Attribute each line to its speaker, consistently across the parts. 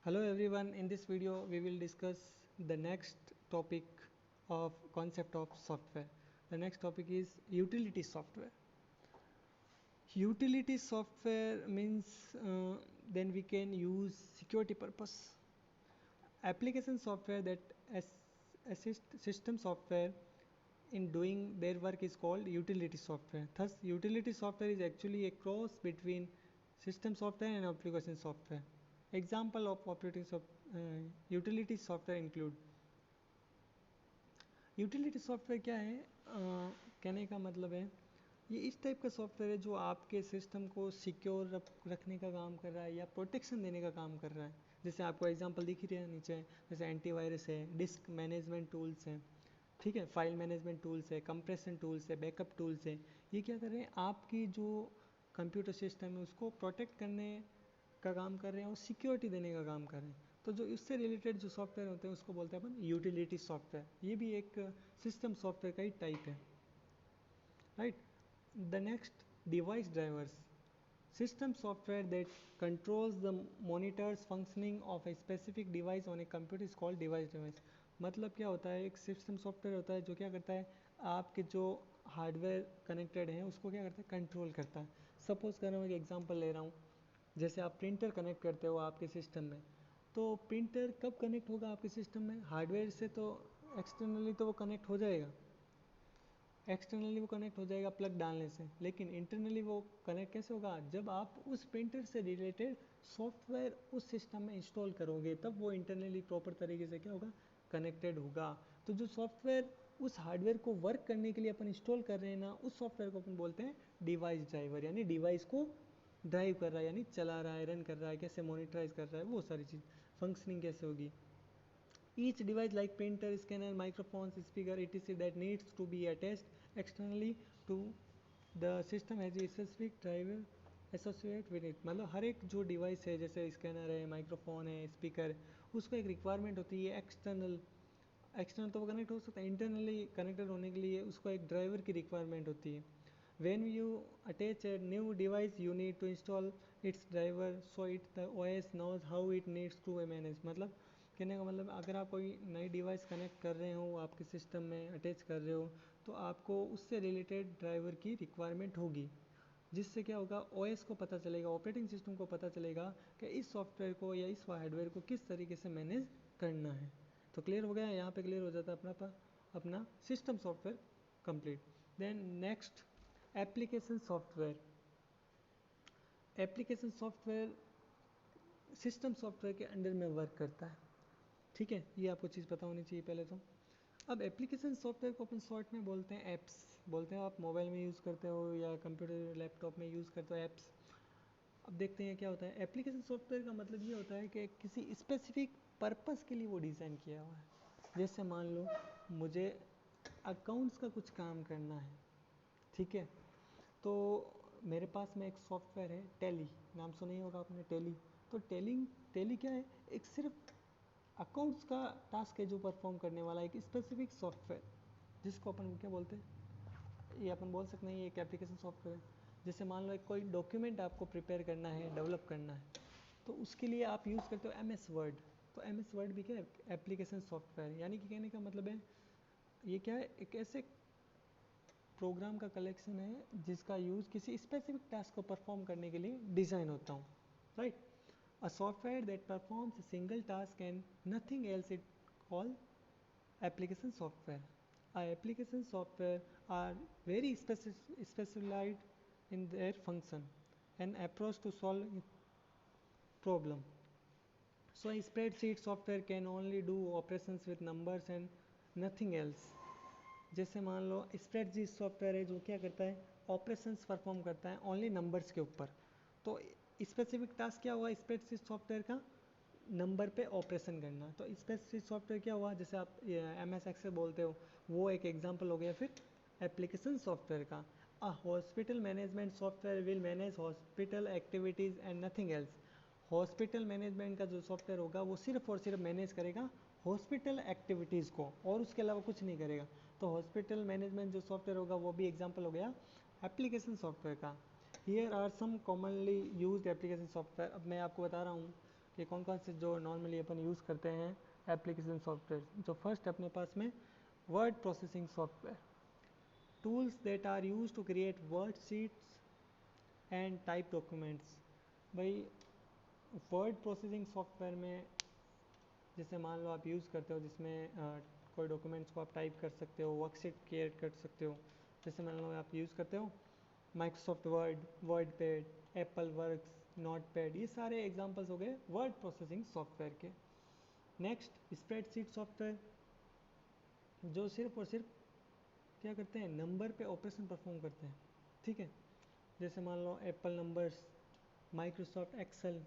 Speaker 1: Hello everyone, in this video we will discuss the next topic of concept of software. The next topic is utility software. Utility software means then we can use security purpose. Application software that assist system software in doing their work is called utility software. Thus, utility software is actually a cross between system software and application software. Example of utility software include utility software क्या है कहने का मतलब है ये इस type का software है जो आपके सिस्टम को सिक्योर रखने का काम कर रहा है या प्रोटेक्शन देने का काम कर रहा है। जैसे आपको एग्जांपल दिख ही रहा है नीचे, जैसे एंटीवायरस है, डिस्क मैनेजमेंट टूल्स हैं, ठीक है, फाइल मैनेजमेंट टूल्स है, कंप्रेशन टूल्स है, बैकअप टूल्स है। ये क्या कर रहे हैं, आपकी जो कंप्यूटर सिस्टम है उसको प्रोटेक्ट करने का काम कर रहे हैं और सिक्योरिटी देने का काम कर रहे हैं। तो जो इससे रिलेटेड जो सॉफ्टवेयर होते हैं उसको बोलते हैं अपन यूटिलिटी सॉफ्टवेयर। ये भी एक सिस्टम सॉफ्टवेयर का ही टाइप है, right. The next, device drivers, system software that controls the monitors functioning of a specific device on a computer is called device drivers। मतलब क्या होता है, एक सिस्टम सॉफ्टवेयर होता है जो क्या करता है, आपके जो हार्डवेयर कनेक्टेड हैं उसको क्या करता है, कंट्रोल करता है। सपोज कर रहा हूँ, एक एग्जांपल ले रहा हूँ, जैसे आप प्रिंटर कनेक्ट करते हो आपके सिस्टम में, तो प्रिंटर कब कनेक्ट होगा आपके सिस्टम में, हार्डवेयर से तो एक्सटर्नली तो वो कनेक्ट हो जाएगा, एक्सटर्नली वो कनेक्ट हो जाएगा प्लग डालने से, लेकिन इंटरनली वो कनेक्ट कैसे होगा, जब आप उस प्रिंटर से रिलेटेड सॉफ्टवेयर उस सिस्टम में इंस्टॉल करोगे तब वो इंटरनली प्रॉपर तरीके से क्या होगा, कनेक्टेड होगा। तो जो सॉफ्टवेयर उस हार्डवेयर को वर्क करने के लिए अपन इंस्टॉल कर रहे हैं ना, उस सॉफ्टवेयर को अपन बोलते हैं डिवाइस ड्राइवर, यानी डिवाइस को ड्राइव कर रहा है, यानी चला रहा है, रन कर रहा है, कैसे मॉनिटराइज कर रहा है, वो सारी चीज़ फंक्शनिंग कैसे होगी। Each device like printer, scanner, microphones, speaker, etc. that needs to be attached externally to the system has a specific driver associated with it। मतलब हर एक जो डिवाइस है, जैसे स्कैनर है, माइक्रोफोन है, स्पीकर, उसको एक रिक्वायरमेंट होती है एक्सटर्नल। एक्सटर्नल तो वो कनेक्ट हो सकता है, इंटरनली कनेक्टेड होने के लिए उसको एक ड्राइवर की रिक्वायरमेंट होती है। When you attach a new device, you need to install its driver so it the OS knows how it needs to manage। मतलब कहने का मतलब, अगर आप कोई नई डिवाइस कनेक्ट कर रहे हो, आपके सिस्टम में अटैच कर रहे हो, तो आपको उससे रिलेटेड ड्राइवर की रिक्वायरमेंट होगी, जिससे क्या होगा, ओएस को पता चलेगा, ऑपरेटिंग सिस्टम को पता चलेगा कि इस सॉफ्टवेयर को या इस हार्डवेयर को किस तरीके से मैनेज करना है। तो क्लियर हो गया, यहाँ पे क्लियर हो जाता है अपना system software complete. Then next, application software. Application software system software के अंडर में वर्क करता है, ठीक है, ये आपको चीज़ पता होनी चाहिए पहले तो। अब एप्लीकेशन सॉफ्टवेयर को अपन शॉर्ट में बोलते हैं ऐप्स, बोलते हैं। आप मोबाइल में यूज़ करते हो या कंप्यूटर लैपटॉप में यूज़ करते हो ऐप्स। अब देखते हैं क्या होता है। एप्लीकेशन सॉफ्टवेयर का मतलब ये होता है कि किसी स्पेसिफिक पर्पस के लिए वो डिज़ाइन किया हुआ है। जैसे मान लो मुझे अकाउंट्स का कुछ काम करना है, ठीक है, तो मेरे पास में एक सॉफ्टवेयर है टैली, नाम सुना ही होगा आपने टैली। तो टैली क्या है, एक सिर्फ अकाउंट्स का टास्क है जो परफॉर्म करने वाला एक स्पेसिफिक सॉफ्टवेयर, जिसको अपन क्या बोलते हैं, ये अपन बोल सकते हैं ये एक एप्लीकेशन सॉफ्टवेयर है। जैसे मान लो एक कोई डॉक्यूमेंट आपको प्रिपेयर करना है, डेवलप करना है, तो उसके लिए आप यूज़ करते हो एम एस वर्ड। तो एम एस वर्ड भी क्या है, एप्लीकेशन सॉफ्टवेयर। यानी कि कहने का मतलब है, ये क्या है, एक ऐसे प्रोग्राम का कलेक्शन है जिसका यूज़ किसी स्पेसिफिक टास्क को परफॉर्म करने के लिए डिज़ाइन होता हूँ, right. A software that performs a single task and nothing else is called application software। Application software are very specialized in their function and approach to solve problem। So a spreadsheet software can only do operations with numbers and nothing else। जैसे मान लो spreadsheet software है जो क्या करता है, operations perform करता है only numbers के ऊपर। तो स्पेसिफिक टास्क क्या हुआ स्प्रेडशीट सॉफ्टवेयर का, नंबर पे ऑपरेशन करना। तो स्प्रेडशीट सॉफ्टवेयर क्या हुआ, जैसे आप एम एस एक्सेल बोलते हो, वो एक एग्जांपल हो गया फिर एप्लीकेशन सॉफ्टवेयर का। अ hospital management software will manage hospital activities and nothing else. Hospital management का जो सॉफ्टवेयर होगा वो सिर्फ और सिर्फ मैनेज करेगा हॉस्पिटल एक्टिविटीज़ को, और उसके अलावा कुछ नहीं करेगा। तो हॉस्पिटल मैनेजमेंट जो सॉफ्टवेयर होगा वो भी एग्जांपल हो गया एप्लीकेशन सॉफ्टवेयर का। Here are some commonly used application software. अब मैं आपको बता रहा हूँ कि कौन कौन से जो नॉर्मली अपन यूज़ करते हैं एप्लीकेशन सॉफ्टवेयर। जो फर्स्ट अपने पास में word processing software, tools that are use to create word sheets and type documents. भाई वर्ड प्रोसेसिंग सॉफ्टवेयर में जैसे मान लो आप यूज़ करते हो जिसमें कोई डॉक्यूमेंट्स को आप टाइप कर सकते हो, वर्कशीट क्रिएट कर सकते हो। जैसे मान लो आप यूज़ करते हो Microsoft word, word pad, Apple works, note pad, ये सारे एग्जांपल्स हो गए वर्ड प्रोसेसिंग सॉफ्टवेयर के। नेक्स्ट स्प्रेडशीट सॉफ्टवेयर, जो सिर्फ और सिर्फ क्या करते हैं, नंबर पे ऑपरेशन परफॉर्म करते हैं। ठीक है, जैसे मान लो Apple Numbers, Microsoft Excel,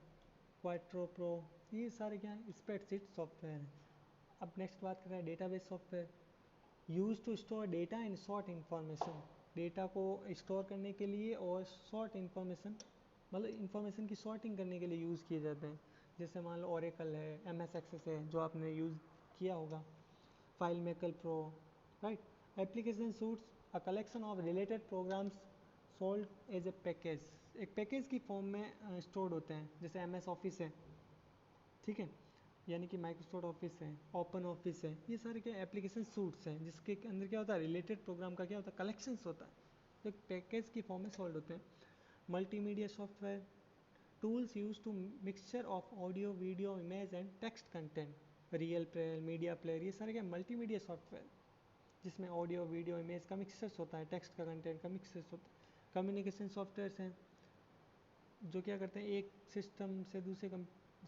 Speaker 1: Quattro Pro, ये सारे क्या हैं, स्प्रेडशीट सॉफ्टवेयर हैं। अब नेक्स्ट बात कर रहे हैं database software, use to store data in sort information, data को स्टोर करने के लिए और शॉर्ट इंफॉर्मेशन मतलब इंफॉर्मेशन की शॉर्टिंग करने के लिए यूज़ किए जाते हैं। जैसे मान लो ओरेकल है, MS एक्सेस है जो आपने यूज़ किया होगा, File Maker Pro, right. Application suites a collection of related programs sold as a package, एक पैकेज की फॉर्म में स्टोर्ड होते हैं। जैसे MS ऑफिस है, ठीक है, यानी कि माइक्रोसॉफ्ट ऑफिस है, ओपन ऑफिस है, ये सारे क्या एप्लीकेशन सूट्स हैं जिसके अंदर क्या होता है, रिलेटेड प्रोग्राम का क्या होता है, कलेक्शंस होता है, तो एक पैकेज की फॉर्म में सोल्ड होते हैं। Multimedia software, tools use to mixture of audio, video, image and text content, real player, media player, ये सारे क्या मल्टीमीडिया सॉफ्टवेयर जिसमें ऑडियो, वीडियो, इमेज का मिक्सचर्स होता है, टेक्स्ट का कंटेंट का मिक्सचर्स होता है। कम्युनिकेशन सॉफ्टवेयर्स हैं जो क्या करते हैं, एक सिस्टम से दूसरे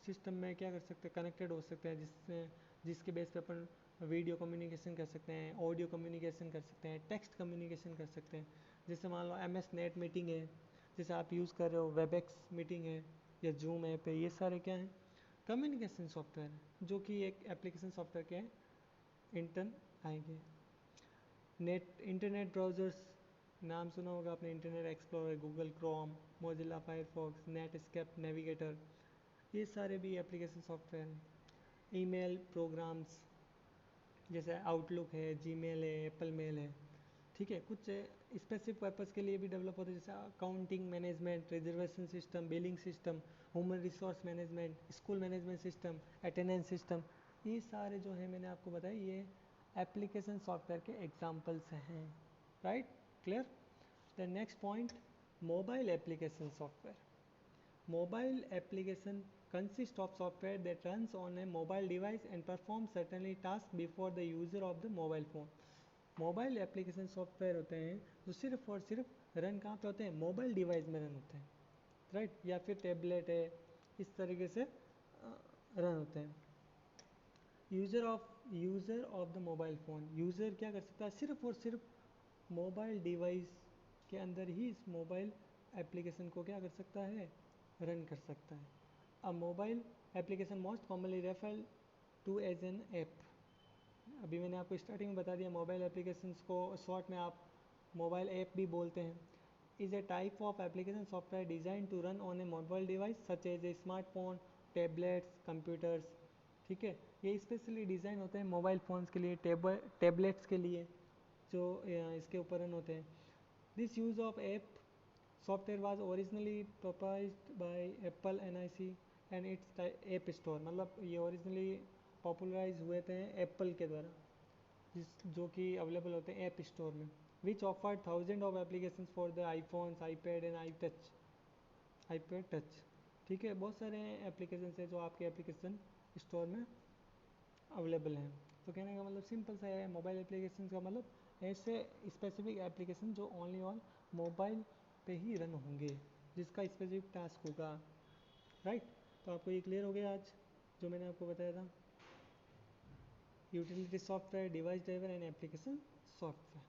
Speaker 1: सिस्टम में क्या कर सकते हैं, कनेक्टेड हो सकते हैं, जिसके बेस पे अपन वीडियो कम्युनिकेशन कर सकते हैं, ऑडियो कम्युनिकेशन कर सकते हैं, टेक्स्ट कम्युनिकेशन कर सकते हैं। जैसे मान लो MS नेट मीटिंग है, जैसे आप यूज़ कर रहे हो, वेबएक्स मीटिंग है या जूम ऐप है, ये सारे क्या हैं, कम्युनिकेशन सॉफ्टवेयर है जो कि एक एप्लीकेशन सॉफ्टवेयर के इंटर्न आएंगे। नेट इंटरनेट ब्राउज़र्स, नाम सुना होगा आपने, internet explorer, Google Chrome, Mozilla Firefox, Netscape navigator, ये सारे भी एप्लीकेशन सॉफ्टवेयर हैं। ईमेल प्रोग्राम्स जैसे आउटलुक है, जीमेल है, एप्पल मेल है, ठीक है, कुछ स्पेसिफिक पर्पज़ के लिए भी डेवलप होते हैं, जैसे accounting management, reservation system, billing system, human resource management, school management system, attendance system, ये सारे जो है मैंने आपको बताया ये एप्लीकेशन सॉफ्टवेयर के एग्जांपल्स हैं, right, clear. The next point, mobile application software. Mobile application consists of software that runs on a mobile device and performs certain tasks before the user of the mobile phone. Mobile application software होते हैं जो सिर्फ और सिर्फ run कहाँ पे होते हैं, मोबाइल डिवाइस में रन होते हैं, राइट, या फिर टैबलेट है, इस तरीके से रन होते हैं। User of the mobile phone, user क्या कर सकता है, सिर्फ और सिर्फ मोबाइल डिवाइस के अंदर ही इस मोबाइल एप्लीकेशन को क्या कर सकता है, रन कर सकता है। A mobile application most commonly refer to as an app, अभी मैंने आपको स्टार्टिंग में बता दिया, मोबाइल एप्लीकेशंस को शॉर्ट में आप मोबाइल ऐप भी बोलते हैं। Is a type of application software design to run on a mobile device such as a smartphone, tablets, computers, ठीक है, ये स्पेशली डिज़ाइन होते हैं मोबाइल फ़ोन्स के लिए, टैबलेट्स के लिए जो इसके ऊपर रन होते हैं। This use of app software was originally proposed bye Apple NIC and it's app store, मतलब ये ओरिजिनली पॉपुलराइज हुए थे एप्पल के द्वारा, जो कि अवेलेबल होते हैं ऐप स्टोर में, which offered thousand of application for the iPhones, iPad and iPad touch, ठीक है, बहुत सारे एप्लीकेशन है जो आपके एप्लीकेशन स्टोर में अवेलेबल हैं। तो कहने का मतलब सिंपल सा है, मोबाइल एप्लीकेशन का मतलब ऐसे स्पेसिफिक एप्लीकेशन जो ओनली ऑन मोबाइल पे ही रन होंगे, जिसका स्पेसिफिक टास्क होगा, राइट। तो आपको ये क्लियर हो गया आज जो मैंने आपको बताया था, utility software, device driver and application software.